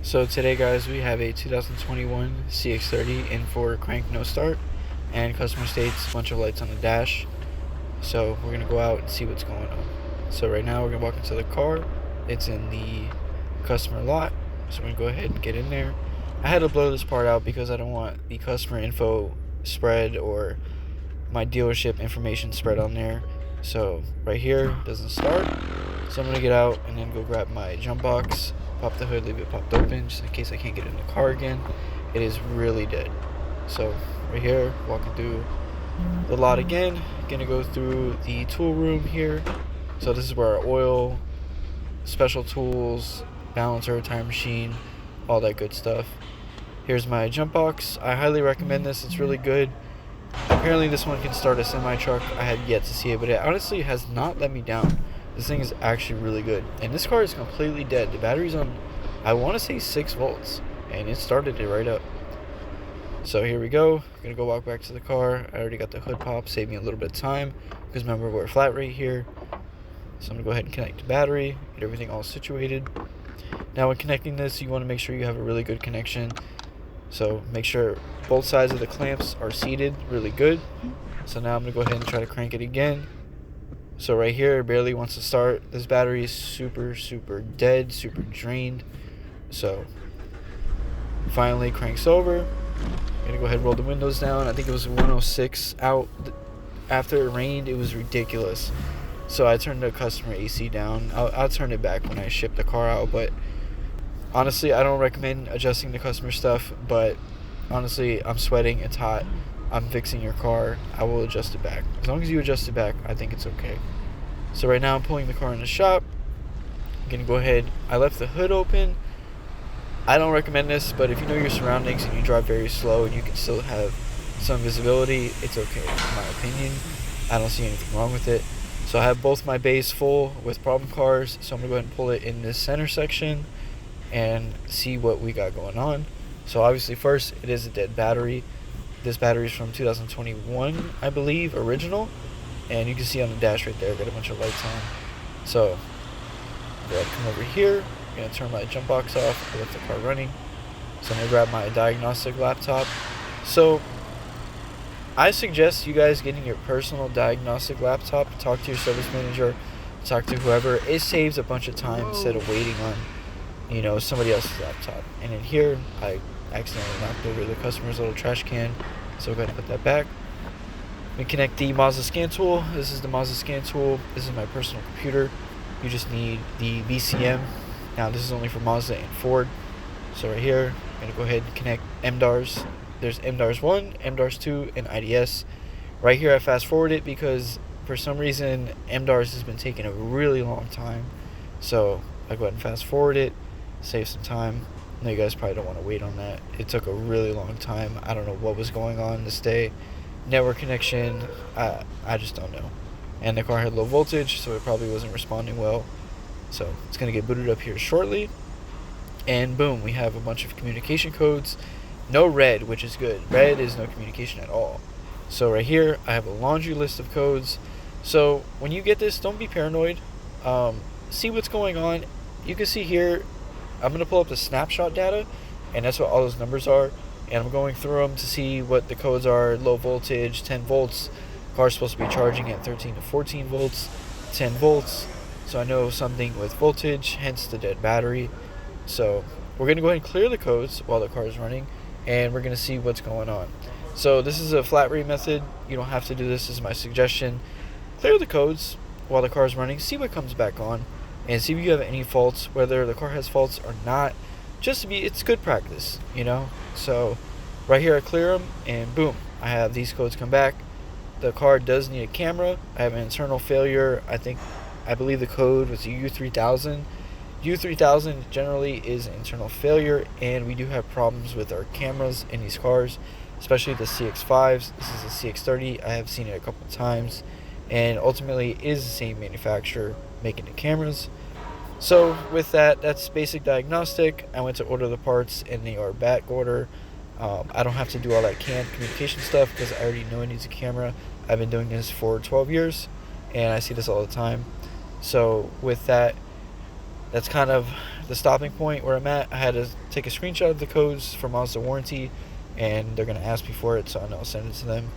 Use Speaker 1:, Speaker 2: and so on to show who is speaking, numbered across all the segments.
Speaker 1: So today, guys, we have a 2021 CX-30 in for crank no start, and customer states a bunch of lights on the dash. So we're gonna go out and see what's going on. So right now we're gonna walk into the car. It's in the customer lot. So we're gonna go ahead and get in there. I had to blow this part out because I don't want the customer info spread or my dealership information spread on there. So right here doesn't start. So I'm gonna get out and then go grab my jump box, pop the hood, leave it popped open just in case I can't get in the car again. It is really dead. So right here, walking through the lot again, gonna go through the tool room here. So this is where our oil, special tools, balancer, tire machine, all that good stuff. Here's my jump box. I highly recommend this. It's really good. Apparently this one can start a semi-truck. I had yet to see it, but it honestly has not let me down. This thing is actually really good. And this car is completely dead. The battery's on, I want to say 6 volts, and it started it right up. So here we go. I'm going to go walk back to the car. I already got the hood pop, save me a little bit of time, because remember we're flat right here. So I'm going to go ahead and connect the battery, get everything all situated. Now when connecting this, you want to make sure you have a really good connection. So make sure both sides of the clamps are seated really good. So now I'm going to go ahead and try to crank it again. So right here, it barely wants to start. This battery is super dead, super drained. So finally cranks over. I'm going to go ahead and roll the windows down. I think it was 106 out. After it rained, it was ridiculous. So I turned the customer AC down. I'll turn it back when I ship the car out, but honestly, I don't recommend adjusting the customer stuff, but honestly, I'm sweating, it's hot, I'm fixing your car, I will adjust it back. As long as you adjust it back, I think it's okay. So right now I'm pulling the car in the shop. I'm gonna go ahead, I left the hood open. I don't recommend this, but if you know your surroundings and you drive very slow and you can still have some visibility, it's okay, in my opinion. I don't see anything wrong with it. So I have both my bays full with problem cars, so I'm gonna go ahead and pull it in this center section and see what we got going on. So obviously first, it is a dead battery. This battery is from 2021, I believe, original. And you can see on the dash right there, got a bunch of lights on. So I'm going to come over here. I'm going to turn my jump box off. I left the car running. So I'm going to grab my diagnostic laptop. So I suggest you guys getting your personal diagnostic laptop. Talk to your service manager. Talk to whoever. It saves a bunch of time instead of waiting on somebody else's laptop. And in here, I accidentally knocked over the customer's little trash can, so we're going to put that back. We connect the Mazda scan tool. This is the Mazda scan tool. This is my personal computer. You just need the VCM. Now this is only for Mazda and Ford. So right here, I'm going to go ahead and connect MDARS. There's MDARS 1, MDARS 2, and IDS. Right here I fast forward it because for some reason MDARS has been taking a really long time. So I go ahead and fast forward it. Save some time. I know you guys probably don't want to wait on that. It took a really long time. I don't know what was going on this day. Network connection, I just don't know. And the car had low voltage, so it probably wasn't responding well. So it's going to get booted up here shortly. And boom, we have a bunch of communication codes. No red, which is good. Red is no communication at all. So right here, I have a laundry list of codes. So when you get this, don't be paranoid. See what's going on. You can see here, I'm going to pull up the snapshot data, and that's what all those numbers are. And I'm going through them to see what the codes are. Low voltage, 10 volts. Car's supposed to be charging at 13 to 14 volts, 10 volts. So I know something with voltage, hence the dead battery. So we're going to go ahead and clear the codes while the car is running, and we're going to see what's going on. So this is a flat rate method. You don't have to do this. This is my suggestion. Clear the codes while the car is running. See what comes back on. And see if you have any faults, whether the car has faults or not. It's good practice, So right here I clear them, and boom, I have these codes come back. The car does need a camera. I have an internal failure. I believe the code was U3000. U3000 generally is an internal failure, and we do have problems with our cameras in these cars, especially the CX-5s. This is a CX-30. I have seen it a couple times, and ultimately it is the same manufacturer making the cameras. So with that, that's basic diagnostic. I went to order the parts, and they are back order. I don't have to do all that canned communication stuff because I already know it needs a camera. I've been doing this for 12 years, and I see this all the time. So with that, that's kind of the stopping point where I'm at, I had to take a screenshot of the codes for Mazda warranty, and they're going to ask me for it, so I'll send it to them.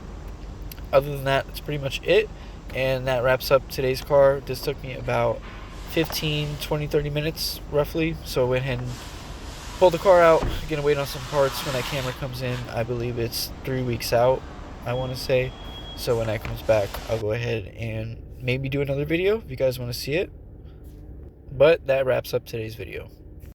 Speaker 1: Other than that, that's pretty much it, and that wraps up today's car. This took me about 15, 20, 30 minutes roughly, so I went ahead and pulled the car out. Gonna wait on some parts when that camera comes in. I believe it's 3 weeks out, I want to say. So when that comes back, I'll go ahead and maybe do another video if you guys want to see it. But that wraps up today's video.